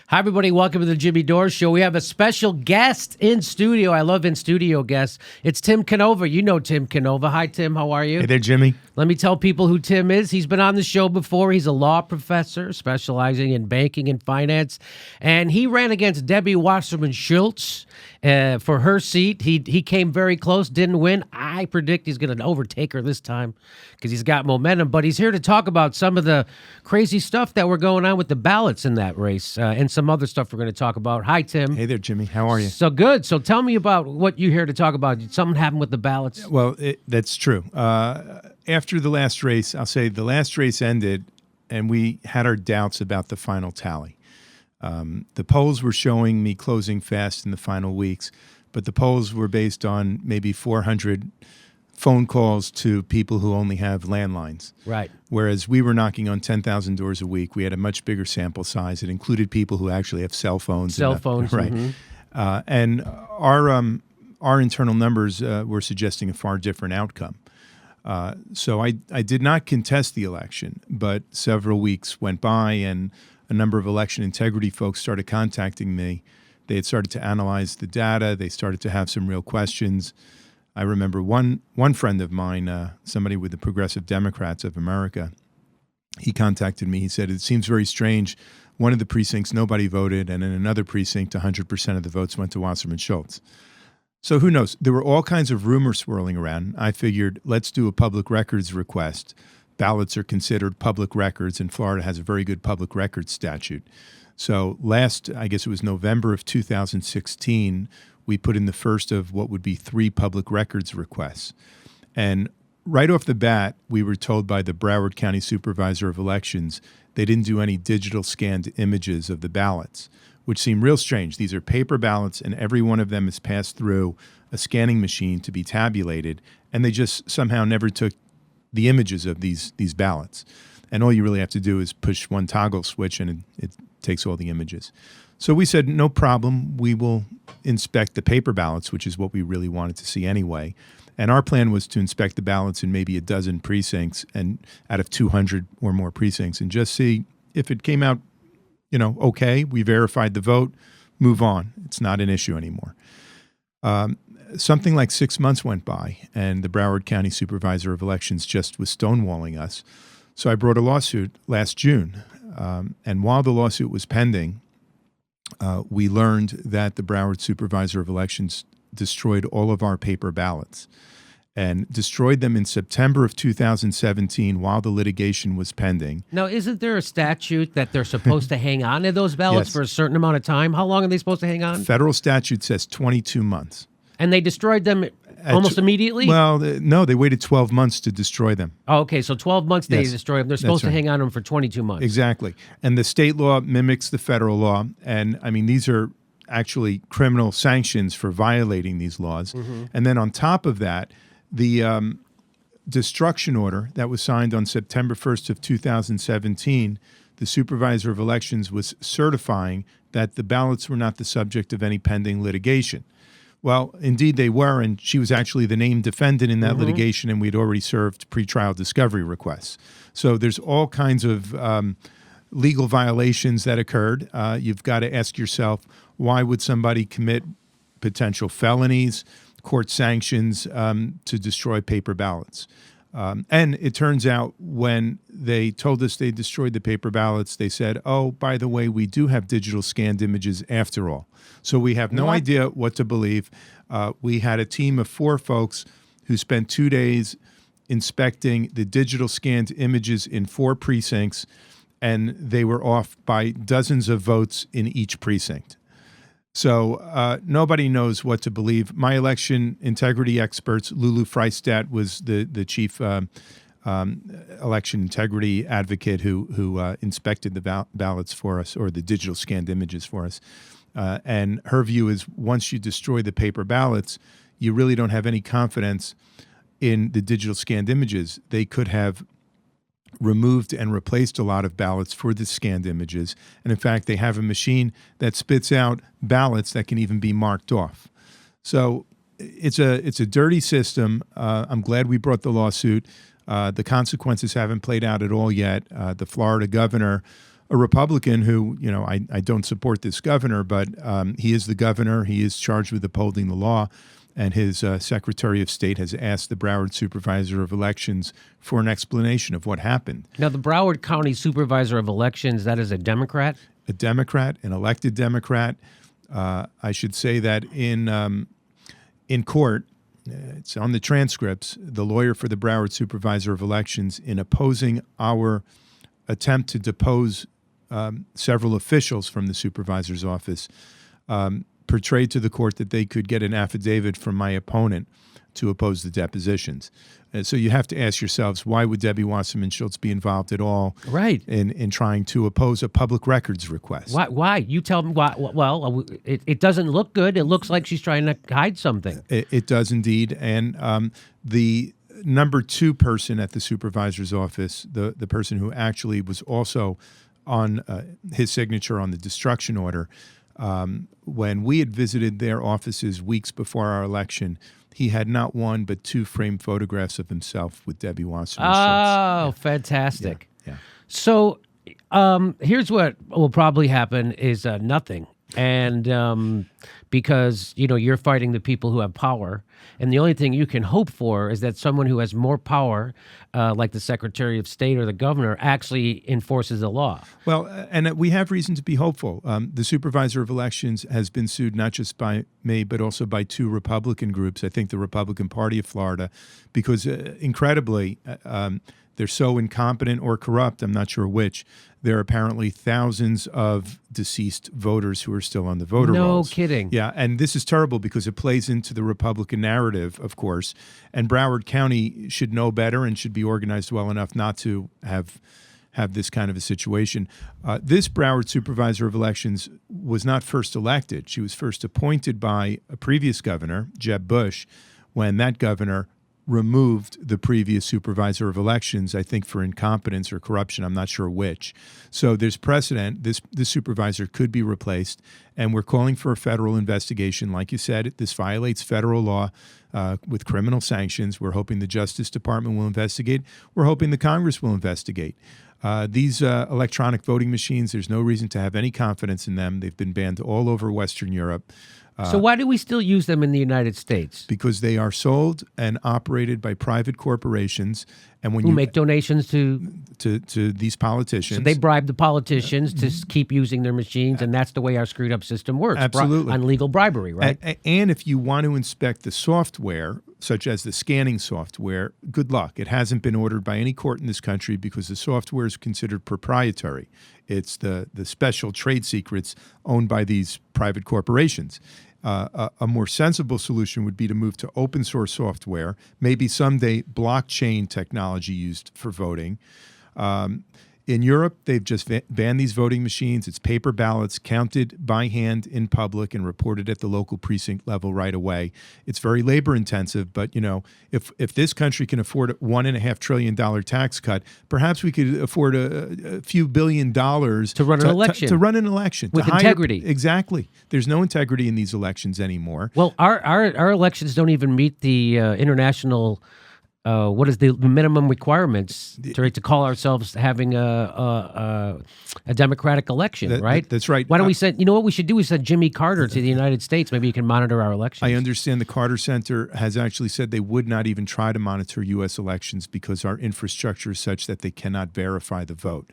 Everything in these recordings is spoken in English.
Hi, everybody. Welcome to the Jimmy Dore Show. We have a special guest in studio. I love in-studio guests. It's Tim Canova. You know Tim Canova. Hi, Tim. How are you? Hey there, Jimmy. Let me tell people who Tim is. He's been on the show before. He's a law professor specializing in banking and finance. And he ran against Debbie Wasserman Schultz for her seat. He came very close, didn't win. I predict he's going to overtake her this time because he's got momentum. But he's here to talk about some of the crazy stuff that were going on with the ballots in that race and some other stuff we're going to talk about. Hi, Tim. Hey there, Jimmy. How are you? So good. So tell me about what you're here to talk about. Something happened with the ballots? Well, that's true. After the last race, I'll say the last race ended, and we had our doubts about the final tally. The polls were showing me closing fast in the final weeks, but the polls were based on maybe 400 phone calls to people who only have landlines. Right. Whereas we were knocking on 10,000 doors a week. We had a much bigger sample size. It included people who actually have cell phones. Right. Mm-hmm. And our internal numbers were suggesting a far different outcome. So I did not contest the election, but several weeks went by and a number of election integrity folks started contacting me. They had started to analyze the data. They started to have some real questions. I remember one friend of mine, somebody with the Progressive Democrats of America, he contacted me. He said, it seems very strange. One of the precincts, nobody voted, and in another precinct, 100% of the votes went to Wasserman Schultz. So who knows? There were all kinds of rumors swirling around. I figured, let's do a public records request. Ballots are considered public records, and Florida has a very good public records statute. So I guess it was November of 2016, we put in the first of what would be 3 public records requests. And right off the bat, we were told by the Broward County Supervisor of Elections they didn't do any digital scanned images of the ballots, which seemed real strange. These are paper ballots, and every one of them is passed through a scanning machine to be tabulated, and they just somehow never took the images of these ballots. And all you really have to do is push one toggle switch, and it takes all the images. So we said, no problem. We will inspect the paper ballots, which is what we really wanted to see anyway. And our plan was to inspect the ballots in maybe a dozen precincts and out of 200 or more precincts and just see if it came out, okay, we verified the vote, move on. It's not an issue anymore. Something like 6 months went by, and the Broward County Supervisor of Elections just was stonewalling us. So I brought a lawsuit last June. And while the lawsuit was pending, we learned that the Broward Supervisor of Elections destroyed all of our paper ballots and destroyed them in September of 2017 while the litigation was pending. Now, isn't there a statute that they're supposed to hang on to those ballots Yes. for a certain amount of time? How long are they supposed to hang on? Federal statute says 22 months. And they destroyed them almost immediately? Well, no, they waited 12 months to destroy them. Oh, okay, so 12 months they Yes. destroy them. They're supposed That's to right. hang on to them for 22 months. Exactly. And the state law mimics the federal law. And, I mean, these are actually criminal sanctions for violating these laws. Mm-hmm. And then on top of that, the destruction order that was signed on September 1st of 2017, the Supervisor of Elections was certifying that the ballots were not the subject of any pending litigation. Well, indeed they were, and she was actually the named defendant in that Mm-hmm. litigation, and we'd already served pretrial discovery requests. So there's all kinds of legal violations that occurred. You've got to ask yourself, why would somebody commit potential felonies, court sanctions to destroy paper ballots? And it turns out when they told us they destroyed the paper ballots, they said, oh, by the way, we do have digital scanned images after all. So we have no idea what to believe. We had a team of 4 folks who spent 2 days inspecting the digital scanned images in 4 precincts, and they were off by dozens of votes in each precinct. So nobody knows what to believe. My election integrity experts, Lulu Freistat was the chief election integrity advocate who inspected the ballots for us, or the digital scanned images for us. And her view is once you destroy the paper ballots, you really don't have any confidence in the digital scanned images. They could have removed and replaced a lot of ballots for the scanned images. And in fact, they have a machine that spits out ballots that can even be marked off. So it's a dirty system. I'm glad we brought the lawsuit. The consequences haven't played out at all yet. The Florida governor a Republican who, I don't support this governor, but he is the governor. He is charged with upholding the law. And his Secretary of State has asked the Broward Supervisor of Elections for an explanation of what happened. Now, the Broward County Supervisor of Elections, that is a Democrat? A Democrat, an elected Democrat. I should say that in court, it's on the transcripts, the lawyer for the Broward Supervisor of Elections, in opposing our attempt to depose several officials from the supervisor's office, portrayed to the court that they could get an affidavit from my opponent to oppose the depositions. So you have to ask yourselves, why would Debbie Wasserman Schultz be involved at all in trying to oppose a public records request? Why? You tell me why. Well, it doesn't look good. It looks like she's trying to hide something. It does indeed. And the number 2 person at the supervisor's office, the person who actually was also on his signature on the destruction order, when we had visited their offices weeks before our election, he had not 1 but 2 framed photographs of himself with Debbie Wasserman Schultz. Oh, fantastic. Yeah. So here's what will probably happen is nothing. And because, you're fighting the people who have power. And the only thing you can hope for is that someone who has more power, like the Secretary of State or the governor, actually enforces the law. Well, and we have reason to be hopeful. The Supervisor of Elections has been sued not just by me, but also by 2 Republican groups, I think the Republican Party of Florida, because incredibly, they're so incompetent or corrupt, I'm not sure which. There are apparently thousands of deceased voters who are still on the voter rolls. No kidding. Yeah, and this is terrible because it plays into the Republican narrative, of course. And Broward County should know better and should be organized well enough not to have this kind of a situation. This Broward Supervisor of Elections was not first elected. She was first appointed by a previous governor, Jeb Bush, when that governor removed the previous supervisor of elections, I think for incompetence or corruption, I'm not sure which. So there's precedent. This supervisor could be replaced, and we're calling for a federal investigation. Like you said, this violates federal law with criminal sanctions. We're hoping the Justice Department will investigate. We're hoping the Congress will investigate. These electronic voting machines, there's no reason to have any confidence in them. They've been banned all over Western Europe. So why do we still use them in the United States? Because they are sold and operated by private corporations, and when who make donations to these politicians, so they bribe the politicians to keep using their machines, and that's the way our screwed up system works. Absolutely, on legal bribery, right? And if you want to inspect the software, such as the scanning software, good luck. It hasn't been ordered by any court in this country because the software is considered proprietary. It's the special trade secrets owned by these private corporations. A more sensible solution would be to move to open source software, maybe someday blockchain technology used for voting. In Europe, they've just banned these voting machines. It's paper ballots counted by hand in public and reported at the local precinct level right away. It's very labor intensive, but if this country can afford a $1.5 trillion tax cut, perhaps we could afford a few $1 billion to run an election. To run an election with integrity. Exactly. There's no integrity in these elections anymore. Well, our elections don't even meet the international. What is the minimum requirements to call ourselves having a democratic election, right? That's right. Why don't we send, what we should do is send Jimmy Carter to the United States. Maybe he can monitor our elections. I understand the Carter Center has actually said they would not even try to monitor U.S. elections because our infrastructure is such that they cannot verify the vote.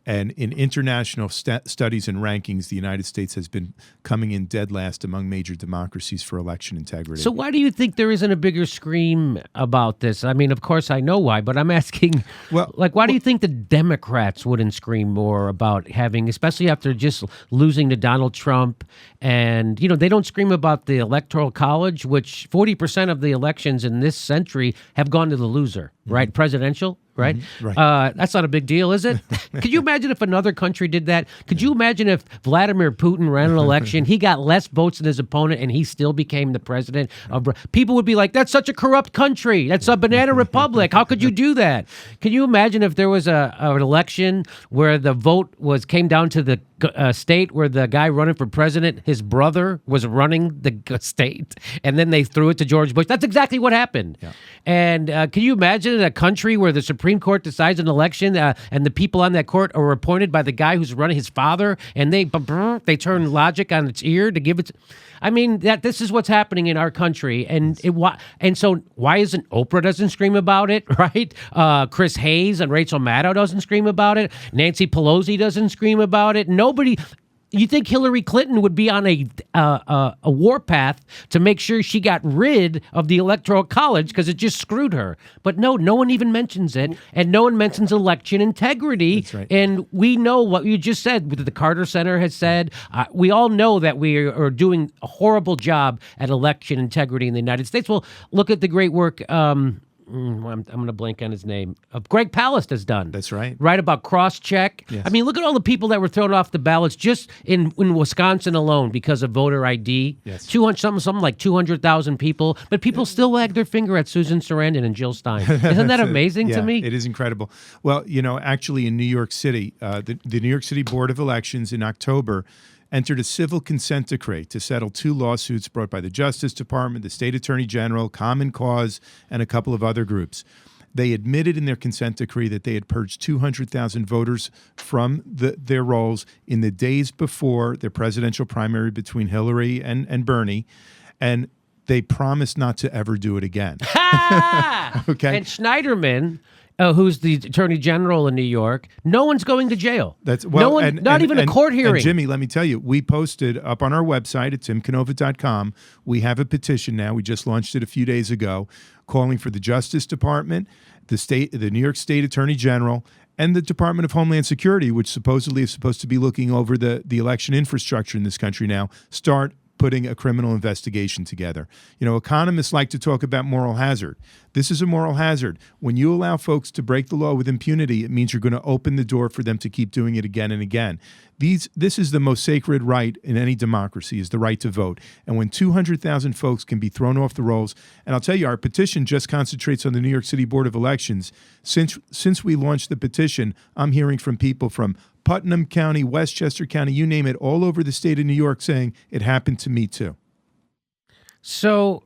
And in international studies and rankings, the United States has been coming in dead last among major democracies for election integrity. So why do you think there isn't a bigger scream about this? I mean, of course, I know why, but I'm asking, why do you think the Democrats wouldn't scream more about having, especially after just losing to Donald Trump? And, they don't scream about the Electoral College, which 40% of the elections in this century have gone to the loser, right? Presidential. Right? Mm-hmm. Right. That's not a big deal, is it? Could you imagine if another country did that? Could you imagine if Vladimir Putin ran an election, he got less votes than his opponent, and he still became the president of... People would be like, that's such a corrupt country. That's a banana republic. How could you do that? Can you imagine if there was an election where the vote came down to the state where the guy running for president, his brother was running the state, and then they threw it to George Bush. That's exactly what happened. Yeah. And can you imagine a country where the Supreme Court decides an election and the people on that court are appointed by the guy who's running his father, and they turn logic on its ear to give it. I mean, this is what's happening in our country, and so why isn't Oprah doesn't scream about it, right? Chris Hayes and Rachel Maddow doesn't scream about it. Nancy Pelosi doesn't scream about it. Nobody. You think Hillary Clinton would be on a warpath to make sure she got rid of the Electoral College because it just screwed her? But no one even mentions it, and no one mentions election integrity. That's right. And we know what you just said, what the Carter Center has said. We all know that we are doing a horrible job at election integrity in the United States. Well, look at the great work. I'm going to blank on his name. Greg Palast has done. That's right. Right about cross-check. Yes. I mean, look at all the people that were thrown off the ballots just in Wisconsin alone because of voter ID. Yes. 200 something like 200,000 people, but people still wag their finger at Susan Sarandon and Jill Stein. Isn't that amazing to me? It is incredible. Well, actually in New York City, the New York City Board of Elections in October entered a civil consent decree to settle 2 lawsuits brought by the Justice Department, the State Attorney General, Common Cause, and a couple of other groups. They admitted in their consent decree that they had purged 200,000 voters from their rolls in the days before their presidential primary between Hillary and Bernie, and they promised not to ever do it again. Okay. And Schneiderman, who's the Attorney General in New York, no one's going to jail. Not even a court hearing. And Jimmy, let me tell you, we posted up on our website at timcanova.com. We have a petition now. We just launched it a few days ago, calling for the Justice Department, the New York State Attorney General, and the Department of Homeland Security, which supposedly is supposed to be looking over the election infrastructure in this country now, start putting a criminal investigation together. Economists like to talk about moral hazard. This is a moral hazard. When you allow folks to break the law with impunity, it means you're going to open the door for them to keep doing it again and again. This is the most sacred right in any democracy, is the right to vote. And when 200,000 folks can be thrown off the rolls, and I'll tell you, our petition just concentrates on the New York City Board of Elections. Since we launched the petition, I'm hearing from people from Putnam County, Westchester County, you name it, all over the state of New York saying it happened to me too. So,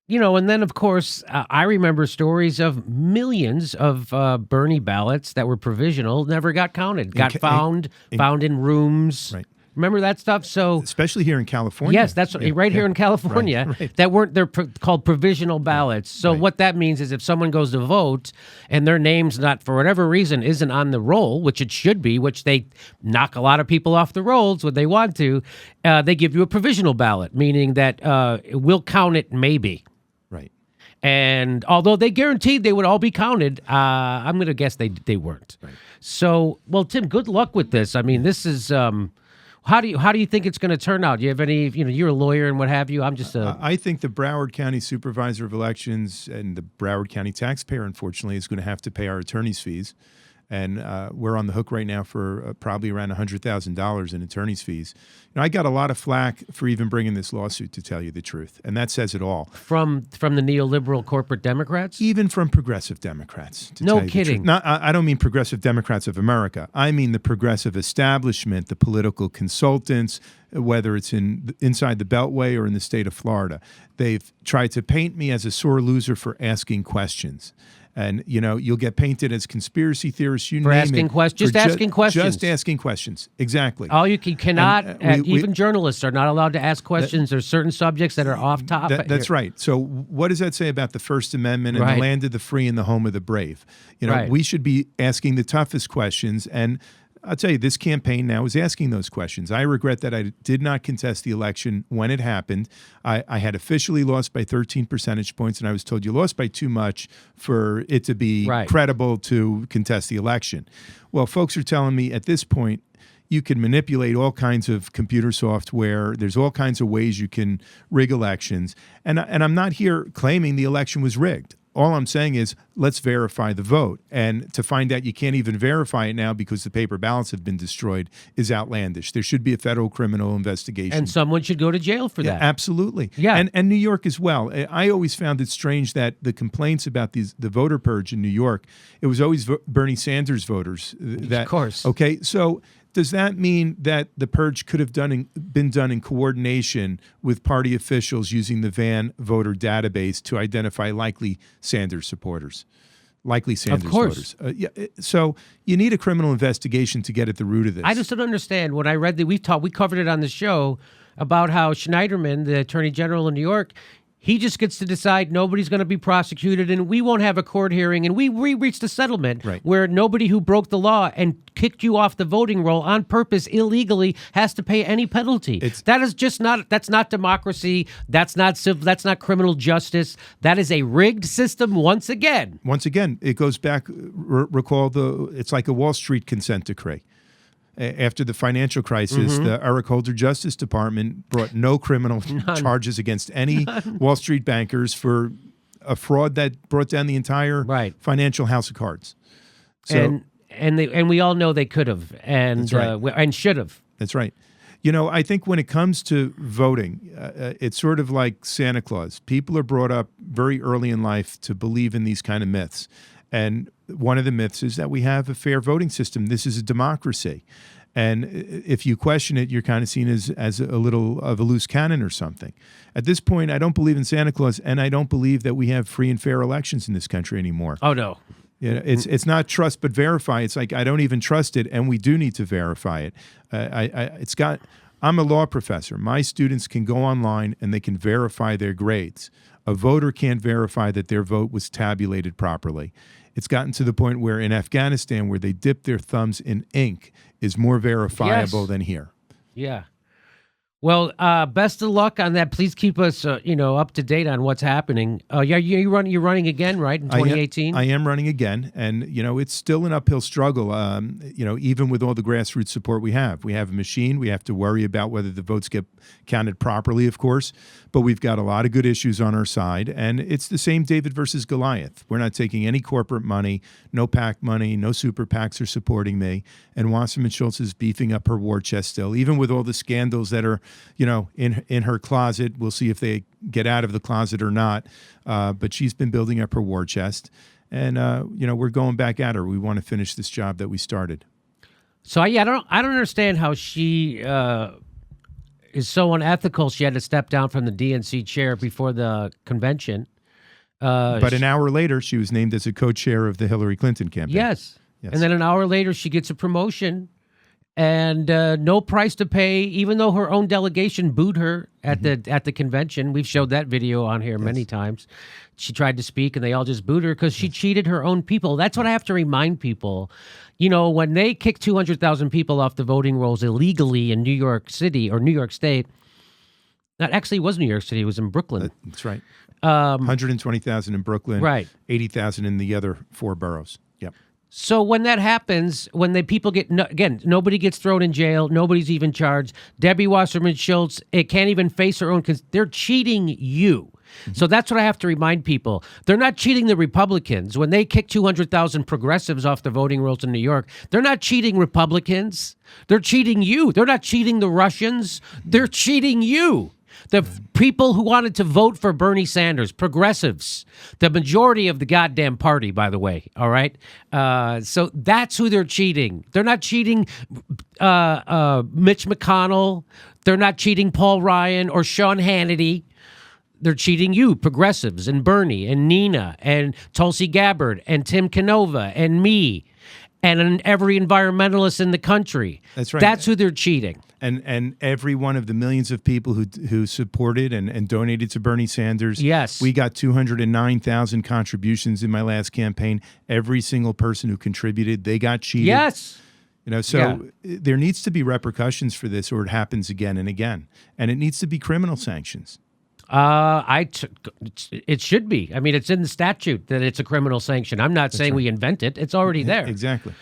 and then, of course, I remember stories of millions of Bernie ballots that were provisional, never got counted, got found in rooms. Right. Remember that stuff? So especially here in California. Yes, that's right here in California. Right. They're called provisional ballots. So what that means is if someone goes to vote and their name's not, for whatever reason, isn't on the roll, which it should be, which they knock a lot of people off the rolls when they want to, they give you a provisional ballot, meaning that we'll count it maybe. Right. And although they guaranteed they would all be counted, I'm going to guess they weren't. Right. So, well, Tim, good luck with this. I mean, this is. How do you think it's going to turn out? Do you have any? You're a lawyer and what have you. I'm just a. I think the Broward County Supervisor of Elections and the Broward County taxpayer, unfortunately, is going to have to pay our attorney's fees, and we're on the hook right now for probably around $100,000 in attorney's fees. I got a lot of flack for even bringing this lawsuit, to tell you the truth, and that says it all. From the neoliberal corporate Democrats, even from progressive Democrats. No kidding. I don't mean progressive Democrats of America. I mean the progressive establishment, the political consultants, whether it's inside the Beltway or in the state of Florida. They've tried to paint me as a sore loser for asking questions. And, you'll get painted as conspiracy theorists, you name it. Asking questions. Just asking questions. Just asking questions. Exactly. You cannot, even journalists are not allowed to ask questions. There's certain subjects that are off topic. That's right. So what does that say about the First Amendment and the land of the free and the home of the brave? We should be asking the toughest questions. And I'll tell you, this campaign now is asking those questions. I regret that I did not contest the election when it happened. I had officially lost by 13 percentage points, and I was told you lost by too much for it to be credible to contest the election. Well, folks are telling me at this point, you can manipulate all kinds of computer software. There's all kinds of ways you can rig elections. And I'm not here claiming the election was rigged. All I'm saying is let's verify the vote. And to find out you can't even verify it now because the paper ballots have been destroyed is outlandish. There should be a federal criminal investigation. And someone should go to jail for that. Absolutely. Yeah. And New York as well. I always found it strange that the complaints about the voter purge in New York, it was always Bernie Sanders voters. Of course. Okay, so does that mean that the purge could have been done in coordination with party officials using the Van voter database to identify likely Sanders supporters? Likely Sanders voters. So you need a criminal investigation to get at the root of this. I just don't understand. When I read that, we covered it on the show about how Schneiderman, the Attorney General in New York, he just gets to decide nobody's going to be prosecuted, and we won't have a court hearing, and we reached a settlement where nobody who broke the law and kicked you off the voting roll on purpose illegally has to pay any penalty. That is just not. That's not democracy. That's not civil. That's not criminal justice. That is a rigged system. Once again, it goes back. Recall it's like a Wall Street consent decree. After the financial crisis, the Eric Holder Justice Department brought no criminal charges against any Wall Street bankers for a fraud that brought down the entire financial house of cards. So, and we all know they could have and should have. That's right. You know, I think when it comes to voting, it's sort of like Santa Claus. People are brought up very early in life to believe in these kind of myths. And one of the myths is that we have a fair voting system. This is a democracy. And if you question it, you're kind of seen as a little of a loose cannon or something. At this point, I don't believe in Santa Claus, and I don't believe that we have free and fair elections in this country anymore. Oh, no. You know, it's not trust but verify. It's like I don't even trust it, and we do need to verify it. I'm a law professor. My students can go online and they can verify their grades. A voter can't verify that their vote was tabulated properly. It's gotten to the point where in Afghanistan, where they dip their thumbs in ink, is more verifiable than here. Yeah. Well, best of luck on that. Please keep us, up to date on what's happening. You're running again, right, in 2018? I am running again, and, it's still an uphill struggle, even with all the grassroots support we have. We have a machine. We have to worry about whether the votes get counted properly, of course, but we've got a lot of good issues on our side, and it's the same David versus Goliath. We're not taking any corporate money, no PAC money, no super PACs are supporting me, and Wasserman Schultz is beefing up her war chest still, even with all the scandals that are in her closet. We'll see if they get out of the closet or not. But she's been building up her war chest. And, we're going back at her. We want to finish this job that we started. So, I don't understand how she is so unethical. She had to step down from the DNC chair before the convention. But an hour later, she was named as a co-chair of the Hillary Clinton campaign. Yes. And then an hour later, she gets a promotion. And no price to pay, even though her own delegation booed her at the convention. We've showed that video on here many times. She tried to speak, and they all just booed her because she cheated her own people. That's what I have to remind people. When they kicked 200,000 people off the voting rolls illegally in New York City or New York State, that actually was New York City. It was in Brooklyn. That's right. 120,000 in Brooklyn. Right. 80,000 in the other 4 boroughs. Yep. So when that happens, when the people get, nobody gets thrown in jail, nobody's even charged. Debbie Wasserman Schultz, it can't even face her own, because they're cheating you. So that's what I have to remind people. They're not cheating the Republicans. When they kick 200,000 progressives off the voting rolls in New York, they're not cheating Republicans. They're cheating you. They're not cheating the Russians. They're cheating you. The people who wanted to vote for Bernie Sanders, progressives, the majority of the goddamn party, by the way, all right? So that's who they're cheating. They're not cheating Mitch McConnell. They're not cheating Paul Ryan or Sean Hannity. They're cheating you, progressives, and Bernie, and Nina, and Tulsi Gabbard, and Tim Canova, and me, and every environmentalist in the country. That's right. That's who they're cheating. And every one of the millions of people who supported and donated to Bernie Sanders. Yes. We got 209,000 contributions in my last campaign. Every single person who contributed, they got cheated. Yes. There needs to be repercussions for this, or it happens again and again. And it needs to be criminal sanctions. It should be. I mean, it's in the statute that it's a criminal sanction. I'm not saying we invent it. It's already there. Exactly.